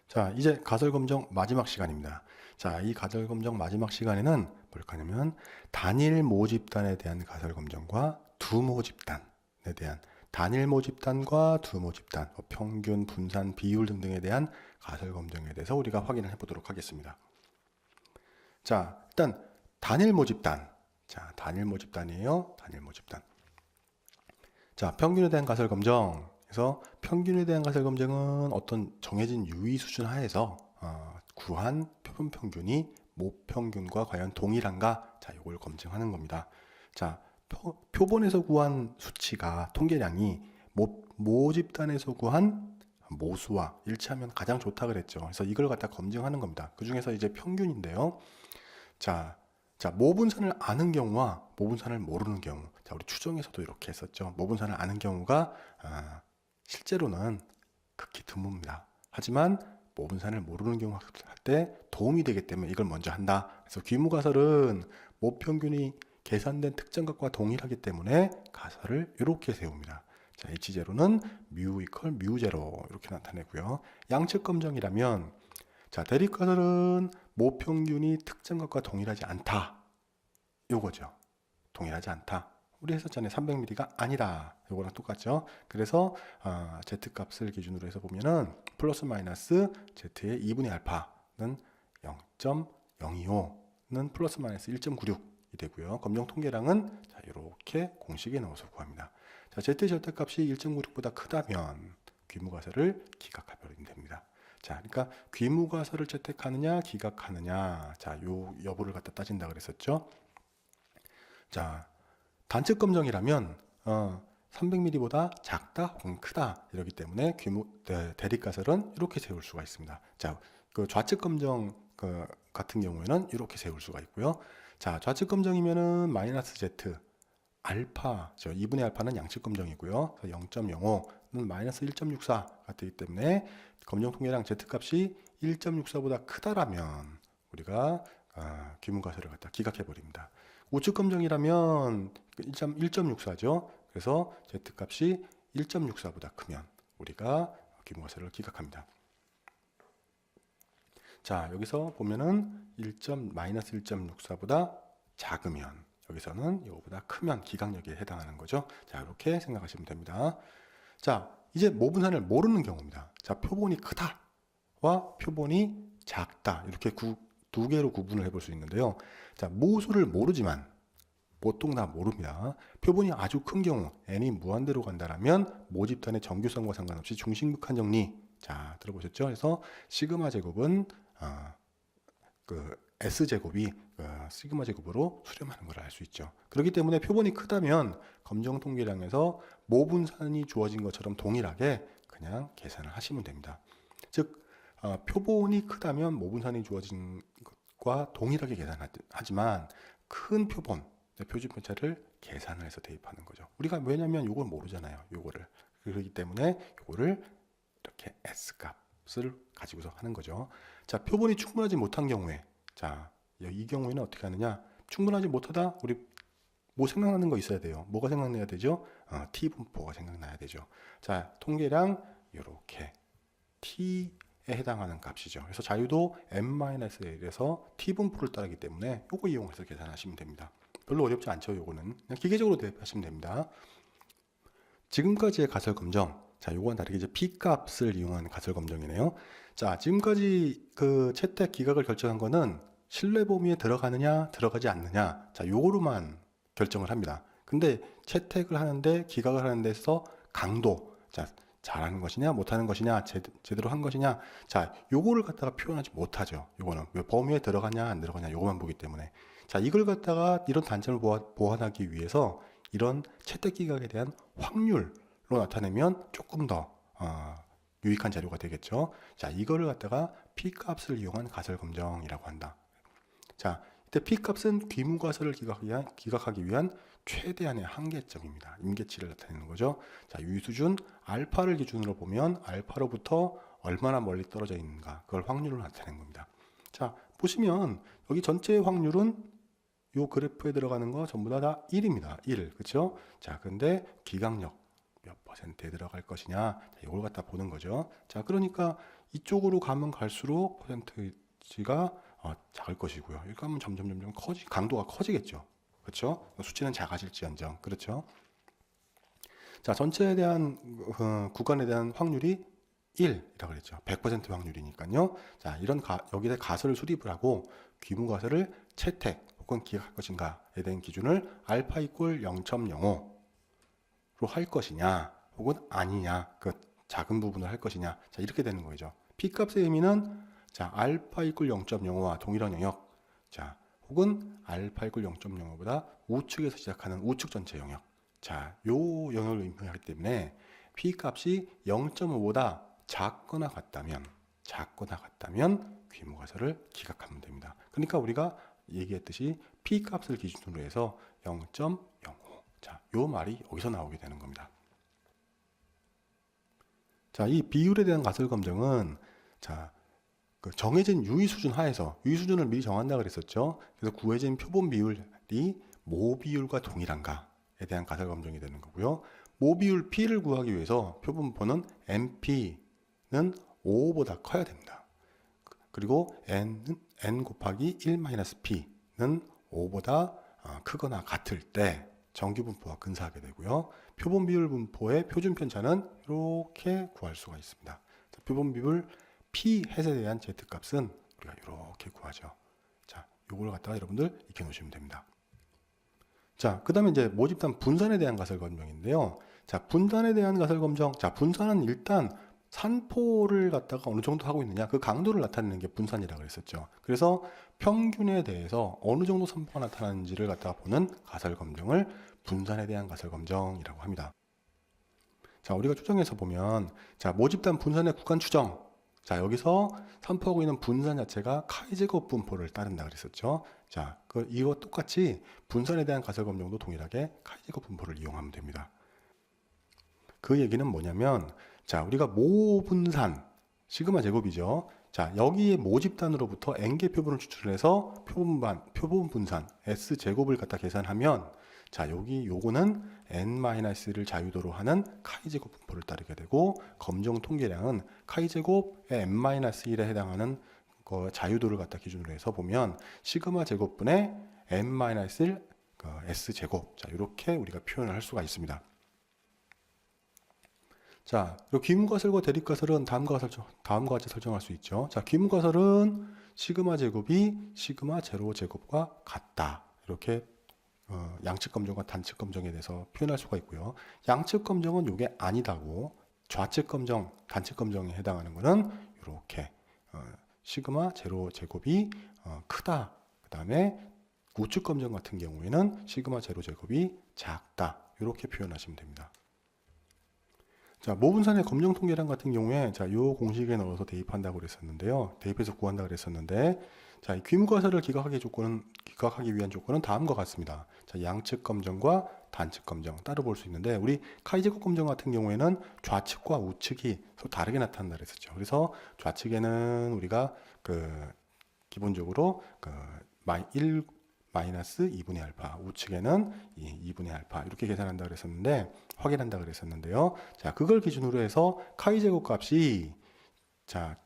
자, 이제 가설 검정 마지막 시간입니다. 자, 이 가설 검정 마지막 시간에는 뭘 하냐면 단일 모집단에 대한 가설 검정과 두 모집단에 대한 단일 모집단과 두 모집단, 평균, 분산, 비율 등등에 대한 가설 검정에 대해서 우리가 확인을 해보도록 하겠습니다. 자, 일단 단일 모집단. 자, 단일 모집단이에요. 단일 모집단. 자, 평균에 대한 가설 검정. 그래서 평균에 대한 가설 검증은 어떤 정해진 유의 수준 하에서 구한 표본 평균이 모평균과 과연 동일한가? 자, 이걸 검증하는 겁니다. 자, 표본에서 구한 수치가 통계량이 모집단에서 구한 모수와 일치하면 가장 좋다 그랬죠. 그래서 이걸 갖다 검증하는 겁니다. 그 중에서 이제 평균인데요. 자, 모분산을 아는 경우와 모분산을 모르는 경우. 자, 우리 추정에서도 이렇게 했었죠. 모분산을 아는 경우가 실제로는 극히 드뭅니다. 하지만 모분산을 모르는 경우 할 때 도움이 되기 때문에 이걸 먼저 한다. 그래서 귀무가설은 모평균이 계산된 특정값과 동일하기 때문에 가설을 이렇게 세웁니다. 자, H0는 뮤 이퀄 뮤0 이렇게 나타내고요. 양측 검정이라면 자, 대립가설은 모평균이 특정값과 동일하지 않다. 요거죠. 동일하지 않다. 우리 했었잖아요. 300mm가 아니다. 요거랑 똑같죠. 그래서 Z값을 기준으로 해서 보면은 플러스 마이너스 Z의 2분의 알파는 0.025는 플러스 마이너스 1.96이 되고요. 검정 통계량은 자, 이렇게 공식에 넣어서 구합니다. 자, Z 절대값이 1.96보다 크다면 귀무가설을 기각해버리면 됩니다. 자, 그러니까 귀무가설을 채택하느냐 기각하느냐, 자, 요 여부를 갖다 따진다 그랬었죠. 자, 단측 검정이라면 300mm보다 작다 혹은 크다 이러기 때문에 대립가설은 이렇게 세울 수가 있습니다. 자, 그 좌측 검정 같은 경우에는 이렇게 세울 수가 있고요. 자, 좌측 검정이면은 마이너스 Z 알파, 2분의 알파는 양측 검정이고요. 0.05는 마이너스 1.64가 되기 때문에 검정 통계량 Z값이 1.64보다 크다라면 우리가 귀문가설을 갖다 기각해 버립니다. 우측 검정이라면 1.64죠. 그래서 Z값이 1.64보다 크면 우리가 귀문가설을 기각합니다. 자, 여기서 보면은 마이너스 1.64보다 작으면, 여기서는 이거보다 크면 기각력에 해당하는 거죠. 자, 이렇게 생각하시면 됩니다. 자, 이제 모분산을 모르는 경우입니다. 자, 표본이 크다와 표본이 작다, 이렇게 두 개로 구분을 해볼 수 있는데요. 자, 모수를 모르지만 보통 다 모릅니다. 표본이 아주 큰 경우, n이 무한대로 간다라면 모집단의 정규성과 상관없이 중심극한 정리. 자, 들어보셨죠? 그래서 시그마 제곱은 S제곱이 시그마 제곱으로 수렴하는 걸 알 수 있죠. 그렇기 때문에 표본이 크다면 검정 통계량에서 모분산이 주어진 것처럼 동일하게 그냥 계산을 하시면 됩니다. 즉, 표본이 크다면 모분산이 주어진 것과 동일하게 계산하지만 큰 표본, 표준 편차를 계산을 해서 대입하는 거죠. 우리가 왜냐면 이걸 모르잖아요. 요거를. 그렇기 때문에 요거를 이렇게 S값을 가지고서 하는 거죠. 자, 표본이 충분하지 못한 경우에, 자, 이 경우에는 어떻게 하느냐? 충분하지 못하다, 우리 뭐 생각나는 거 있어야 돼요. 뭐가 생각나야 되죠? T분포가 생각나야 되죠. 자, 통계량 이렇게 T에 해당하는 값이죠. 그래서 자유도 n-1에서 T분포를 따르기 때문에 요거 이용해서 계산하시면 됩니다. 별로 어렵지 않죠. 요거는 그냥 기계적으로 대입하시면 됩니다. 지금까지의 가설 검정, 자, 요거와는 다르게 이제 P값을 이용한 가설 검정이네요. 자, 지금까지 그 채택 기각을 결정한 거는 신뢰 범위에 들어가느냐 들어가지 않느냐, 자, 요거로만 결정을 합니다. 근데 채택을 하는데 기각을 하는 데서 강도, 자, 잘하는 것이냐 못하는 것이냐 제대로 한 것이냐, 자, 요거를 갖다가 표현하지 못하죠. 요거는 왜 범위에 들어가냐 안 들어가냐 요거만 보기 때문에. 자, 이걸 갖다가 이런 단점을 보완하기 위해서 이런 채택 기각에 대한 확률로 나타내면 조금 더 유익한 자료가 되겠죠. 자, 이거를 갖다가 P값을 이용한 가설 검정이라고 한다. 자, 이때 P값은 귀무가설을 기각하기 위한 최대한의 한계점입니다. 임계치를 나타내는 거죠. 자, 유의수준 알파를 기준으로 보면 알파로부터 얼마나 멀리 떨어져 있는가, 그걸 확률로 나타내는 겁니다. 자, 보시면 여기 전체 확률은 요 그래프에 들어가는 거 전부 다 1입니다. 1. 그렇죠? 자, 근데 기각력 몇 퍼센트에 들어갈 것이냐, 이걸 갖다 보는 거죠. 자, 그러니까 이쪽으로 가면 갈수록 퍼센트지가 작을 것이고요. 이렇게 하면 점점 강도가 커지겠죠. 그렇죠? 수치는 작아질지언정. 그렇죠? 자, 전체에 대한 구간에 대한 확률이 1이라고 그랬죠. 100% 확률이니까요. 자, 여기에 가설을 수립을 하고 귀문가설을 채택 혹은 기각할 것인가에 대한 기준을 알파 이꼴 0.05로 할 것이냐 혹은 아니냐, 그 작은 부분을 할 것이냐. 자, 이렇게 되는 거죠. P값의 의미는 자, 알파 이꼴 0.05와 동일한 영역, 자, 혹은 알파 이꼴 0.05보다 우측에서 시작하는 우측 전체 영역. 자, 요 영역을 의미하기 때문에 P값이 0.5보다 작거나 같다면 귀무가설을 기각하면 됩니다. 그러니까 우리가 얘기했듯이 P값을 기준으로 해서 0.05. 자, 요 말이 여기서 나오게 되는 겁니다. 자, 이 비율에 대한 가설 검정은 자, 그 정해진 유의 수준 하에서 유의 수준을 미리 정한다 그랬었죠. 그래서 구해진 표본 비율이 모 비율과 동일한가에 대한 가설 검정이 되는 거고요. 모 비율 P를 구하기 위해서 표본분포는 NP는 5보다 커야 됩니다. 그리고 N 곱하기 1-P는 5보다 크거나 같을 때 정규 분포와 근사하게 되고요. 표본 비율 분포의 표준 편차는 이렇게 구할 수가 있습니다. 표본 비율 P 햇에 대한 Z값은 우리가 이렇게 구하죠. 자, 요걸 갖다가 여러분들 익혀 놓으시면 됩니다. 자, 그 다음에 이제 모집단 분산에 대한 가설 검정인데요. 자, 분산에 대한 가설 검정. 자, 분산은 일단 산포를 갖다가 어느 정도 하고 있느냐, 그 강도를 나타내는 게 분산이라고 했었죠. 그래서 평균에 대해서 어느 정도 산포가 나타나는지를 갖다가 보는 가설 검정을 분산에 대한 가설 검정이라고 합니다. 자, 우리가 추정해서 보면, 자, 모집단 분산의 구간 추정. 자, 여기서 산포하고 있는 분산 자체가 카이제곱 분포를 따른다 그랬었죠. 자, 이거 똑같이 분산에 대한 가설 검정도 동일하게 카이제곱 분포를 이용하면 됩니다. 그 얘기는 뭐냐면, 자, 우리가 모분산 시그마 제곱이죠. 자, 여기에 모집단으로부터 n개 표본을 추출해서 표본 분산 S 제곱을 갖다 계산하면, 자, 요거는 n-를 자유도로 하는 카이 제곱 분포를 따르게 되고, 검정 통계량은 카이 제곱의 n-1에 해당하는 자유도를 갖다 기준으로 해서 보면 시그마 제곱분의 n-1 S 제곱. 자, 이렇게 우리가 표현을 할 수가 있습니다. 자, 그리고 귀문가설과 대립가설은 다음과 같이 설정할 수 있죠. 자, 귀문가설은 시그마 제곱이 시그마 제로 제곱과 같다. 이렇게 양측 검정과 단측 검정에 대해서 표현할 수가 있고요. 양측 검정은 이게 아니다고, 좌측 검정, 단측 검정에 해당하는 것은 이렇게 시그마 제로 제곱이 크다. 그 다음에 우측 검정 같은 경우에는 시그마 제로 제곱이 작다. 이렇게 표현하시면 됩니다. 자, 모분산의 검정 통계량 같은 경우에 자, 요 공식에 넣어서 대입한다고 그랬었는데요. 대입해서 구한다고 그랬었는데, 자, 이 귀문가설을 기각하기 위한 조건은 다음과 같습니다. 자, 양측 검정과 단측 검정 따로 볼 수 있는데, 우리 카이제곱 검정 같은 경우에는 좌측과 우측이 서로 다르게 나타난다 그랬었죠. 그래서 좌측에는 우리가 기본적으로 1 마이너스 2분의 알파, 우측에는 2분의 알파 이렇게 계산한다 그랬었는데, 확인한다 그랬었는데요. 자, 그걸 기준으로 해서 카이 제곱 값이 자,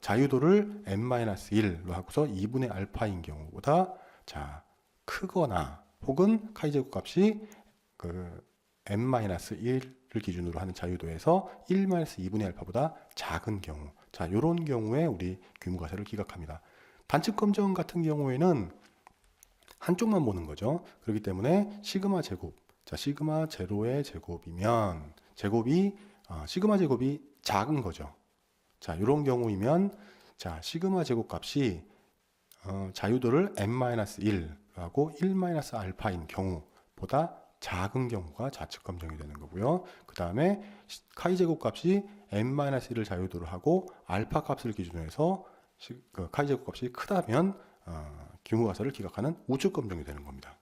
자유도를 n-1로 하고서 2분의 알파인 경우보다 자, 크거나, 혹은 카이 제곱 값이 n-1을 기준으로 하는 자유도에서 1-2분의 알파보다 작은 경우. 자, 이런 경우에 우리 귀문가설을 기각합니다. 단측 검정 같은 경우에는 한쪽만 보는 거죠. 그렇기 때문에 시그마 제곱, 자, 시그마 제로의 제곱이면 시그마 제곱이 작은 거죠. 자, 이런 경우이면 자, 시그마 제곱 값이 자유도를 n-1하고 1-알파인 경우보다 작은 경우가 좌측 검정이 되는 거고요. 그 다음에 카이 제곱 값이 n-1을 자유도로 하고 알파 값을 기준으로 해서 카이 제곱 값이 크다면 귀문가설을 기각하는 우측 검정이 되는 겁니다.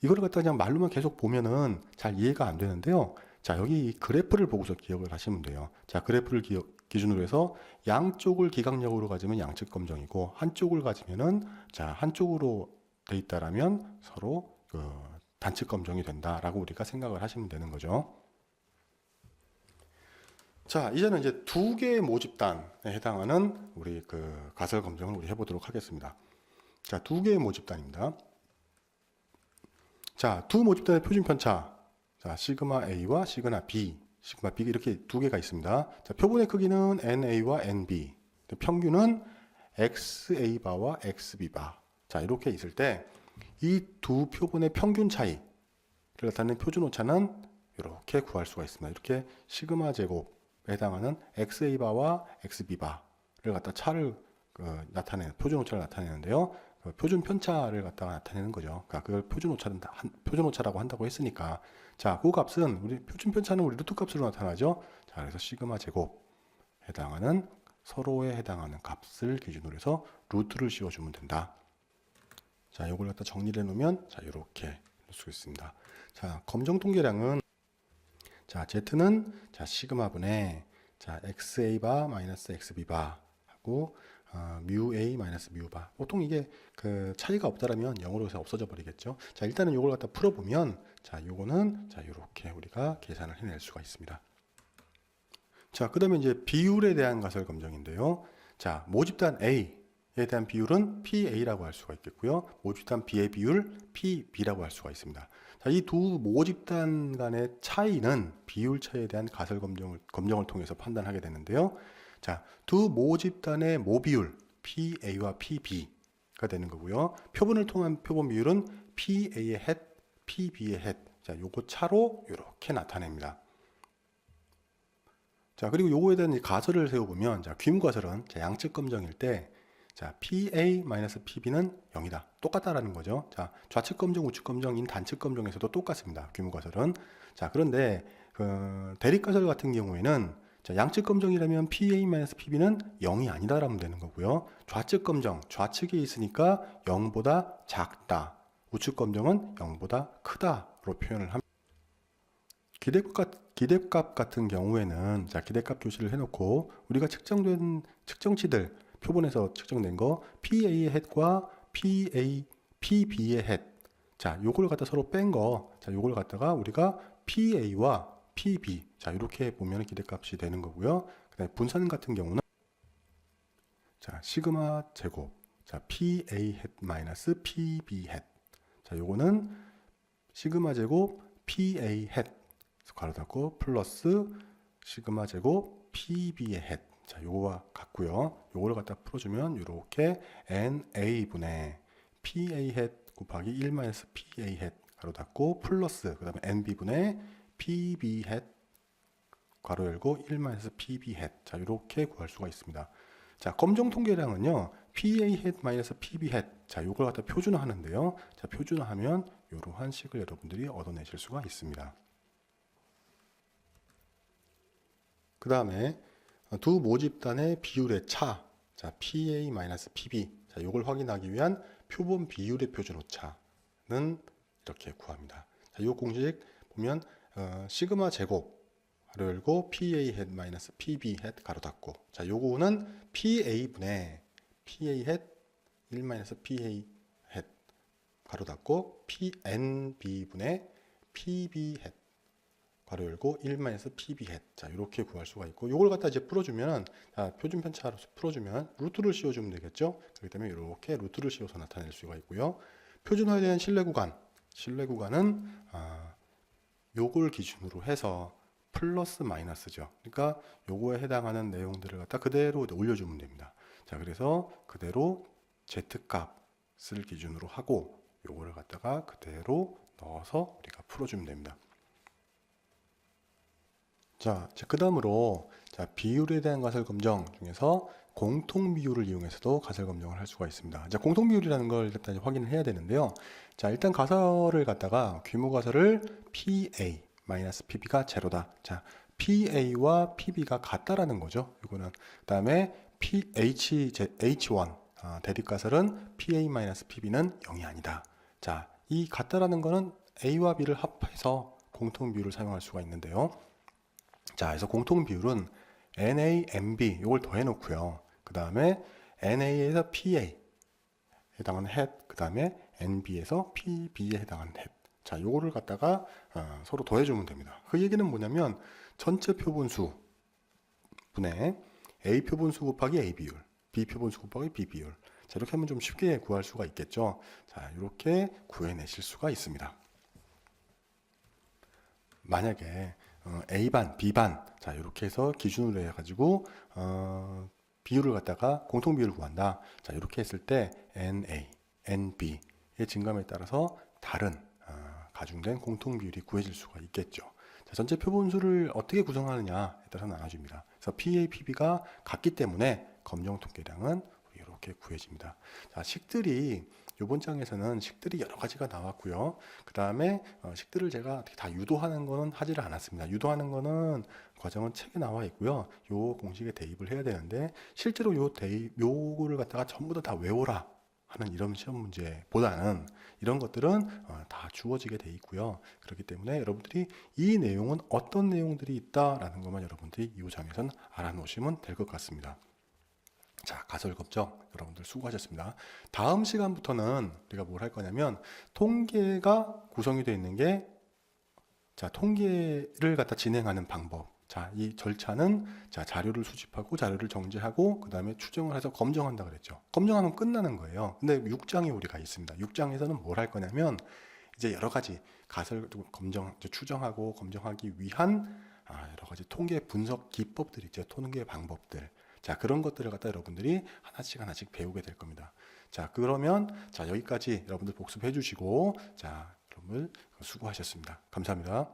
이걸 갖다 그냥 말로만 계속 보면은 잘 이해가 안 되는데요. 자, 여기 이 그래프를 보고서 기억을 하시면 돼요. 자, 그래프를 기준으로 해서 양쪽을 기각력으로 가지면 양측 검정이고, 한쪽을 가지면은 자, 한쪽으로 돼 있다라면 서로 단측 검정이 된다라고 우리가 생각을 하시면 되는 거죠. 자, 이제는 이제 두 개의 모집단에 해당하는 우리 그 가설 검정을 우리 해보도록 하겠습니다. 자, 두 개의 모집단입니다. 자, 두 모집단의 표준 편차. 자, 시그마 A와 시그마 B 이렇게 두 개가 있습니다. 자, 표본의 크기는 NA와 NB. 평균은 XA 바와 XB 바. 자, 이렇게 있을 때 이 두 표본의 평균 차이를 나타내는 표준 오차는 이렇게 구할 수가 있습니다. 이렇게 시그마 제곱에 해당하는 XA 바와 XB 바를 갖다 차를 나타내는 표준 오차를 나타내는데요. 표준 편차를 갖다가 나타내는 거죠. 그러니까 그걸 표준 오차라고 한다고 했으니까, 자, 그 값은 우리 표준 편차는 우리 루트 값으로 나타나죠. 자, 그래서 시그마 제곱 해당하는 서로에 해당하는 값을 기준으로 해서 루트를 씌워주면 된다. 자, 이걸 갖다 정리를 해놓으면 자, 이렇게 넣을 수 있습니다. 자, 검정 통계량은 자, Z는 자, 시그마 분의 자, XA 바 마이너스 XB 바 하고 뮤 A 마이너스 뮤 바. 보통 이게 그 차이가 없다라면 0으로 해서 없어져 버리겠죠. 자, 일단은 이걸 갖다 풀어보면 자, 요거는 자, 이렇게 우리가 계산을 해낼 수가 있습니다. 자, 그다음에 이제 비율에 대한 가설 검정인데요. 자, 모집단 A에 대한 비율은 PA라고 할 수가 있겠고요. 모집단 B의 비율 PB라고 할 수가 있습니다. 자, 이 두 모집단 간의 차이는 비율 차이에 대한 가설 검정을 통해서 판단하게 되는데요. 자, 두 모집단의 모비율 PA와 PB가 되는 거고요. 표본을 통한 표본 비율은 PA의 헷, PB의 헷. 자, 요거 차로 이렇게 나타냅니다. 자, 그리고 요거에 대한 가설을 세워보면, 자, 귀무가설은 자, 양측 검정일 때, 자, PA-PB는 0이다. 똑같다라는 거죠. 자, 좌측 검정, 우측 검정인 단측 검정에서도 똑같습니다. 귀무가설은. 자, 그런데 대립가설 같은 경우에는 자, 양측 검정이라면 PA-PB는 0이 아니다라면 되는 거고요. 좌측 검정, 좌측에 있으니까 0보다 작다. 우측 검정은 0보다 크다로 표현을 합니다. 기대값 같은 경우에는 자, 기대값 교시를 해놓고 우리가 측정된 측정치들 표본에서 측정된 거 PA의 햇과 PB의 햇. 자, 요걸 갖다 서로 뺀 거. 자, 요걸 갖다가 우리가 PA와 PB. 자, 이렇게 보면 기대값이 되는 거고요. 그다음에 분산 같은 경우는 자, 시그마 제곱. 자, PA 햇 마이너스 PB 햇. 자, 요거는 시그마 제곱 PA 햇 괄호 닫고 플러스 시그마 제곱 PB의 햇. 자, 요거와 같고요. 요거를 갖다 풀어주면 이렇게 NA분의 PA 햇 곱하기 1 마이너스 PA 햇 괄호 닫고 플러스 그 다음에 NB분의 PB 햇 괄호 열고 1 마이너스 PB 햇. 자, 이렇게 구할 수가 있습니다. 자, 검정 통계량은요. PA 햇 마이너스 PB 햇. 자, 요걸 갖다 표준화하는데요. 자, 표준화하면 이러한 식을 여러분들이 얻어내실 수가 있습니다. 그 다음에 두 모집단의 비율의 차, 자, PA-PB, 자, 이걸 확인하기 위한 표본 비율의 표준 오차는 이렇게 구합니다. 자, 이 공식 보면 시그마 제곱 가로 열고 PA 햇 마이너스 PB 햇 가로 닫고. 자, 요거는 PA분의 PA 햇 1 마이너스 PA 햇 가로 닫고 PNB분의 PB 햇 괄호 열고 1 마이너스 PB 햇. 자, 이렇게 구할 수가 있고, 요걸 갖다 이제 풀어주면, 자, 표준 편차로서 풀어주면 루트를 씌워주면 되겠죠. 그렇기 때문에 이렇게 루트를 씌워서 나타낼 수가 있고요. 표준화에 대한 신뢰 구간은 요걸 기준으로 해서 플러스 마이너스죠. 그러니까 요거에 해당하는 내용들을 갖다 그대로 올려주면 됩니다. 자, 그래서 그대로 Z값을 기준으로 하고 요거를 갖다가 그대로 넣어서 우리가 풀어주면 됩니다. 자, 그 다음으로 자, 비율에 대한 가설 검정 중에서 공통 비율을 이용해서도 가설 검정을 할 수가 있습니다. 자, 공통 비율이라는 걸 일단 확인을 해야 되는데요. 자, 일단 가설을 갖다가 규모 가설을 PA-PB가 제로다. 자, PA와 PB가 같다라는 거죠. 이거는 그다음에 H1 대립 가설은 PA-PB는 0이 아니다. 자, 이 같다라는 거는 A와 B를 합해서 공통 비율을 사용할 수가 있는데요. 자, 그래서 공통 비율은 NA, NB 이걸 더해 놓고요. 그 다음에 NA에서 PA 해당하는 햇, 그 다음에 NB에서 PB에 해당하는 햇. 자, 요거를 갖다가 서로 더해주면 됩니다. 그 얘기는 뭐냐면 전체 표본수 분의 A 표본수 곱하기 A 비율, B 표본수 곱하기 B 비율. 자, 이렇게 하면 좀 쉽게 구할 수가 있겠죠. 자, 이렇게 구해내실 수가 있습니다. 만약에 A반, B반, 자, 이렇게 해서 기준으로 해가지고 비율을 갖다가 공통 비율을 구한다. 자, 이렇게 했을 때 NA, NB의 증감에 따라서 다른 가중된 공통 비율이 구해질 수가 있겠죠. 자, 전체 표본수를 어떻게 구성하느냐에 따라서 나눠집니다. 그래서 PA, PB가 같기 때문에 검정 통계량은 이렇게 구해집니다. 자, 식들이 이번 장에서는 식들이 여러 가지가 나왔고요. 그 다음에 식들을 제가 다 유도하는 거는 하지를 않았습니다. 유도하는 거는 과정은 책에 나와 있고요. 요 공식에 대입을 해야 되는데 실제로 요거를 갖다가 전부 다 외워라 하는 이런 시험 문제보다는 이런 것들은 다 주어지게 돼 있고요. 그렇기 때문에 여러분들이 이 내용은 어떤 내용들이 있다라는 것만 여러분들이 이 장에서는 알아놓으시면 될 것 같습니다. 자, 가설검정 여러분들 수고하셨습니다. 다음 시간부터는 우리가 뭘 할 거냐면 통계가 구성이 되어 있는 게 자, 통계를 갖다 진행하는 방법. 자, 이 절차는 자, 자료를 수집하고 자료를 정제하고 그 다음에 추정을 해서 검정한다 그랬죠. 검정하면 끝나는 거예요. 근데 6장이 우리가 있습니다. 6장에서는 뭘 할 거냐면 이제 여러 가지 가설 검정, 추정하고 검정하기 위한 여러 가지 통계 분석 기법들 있죠. 통계 방법들. 자, 그런 것들을 갖다 여러분들이 하나씩 하나씩 배우게 될 겁니다. 자, 그러면 자, 여기까지 여러분들 복습해 주시고 자, 여러분 수고하셨습니다. 감사합니다.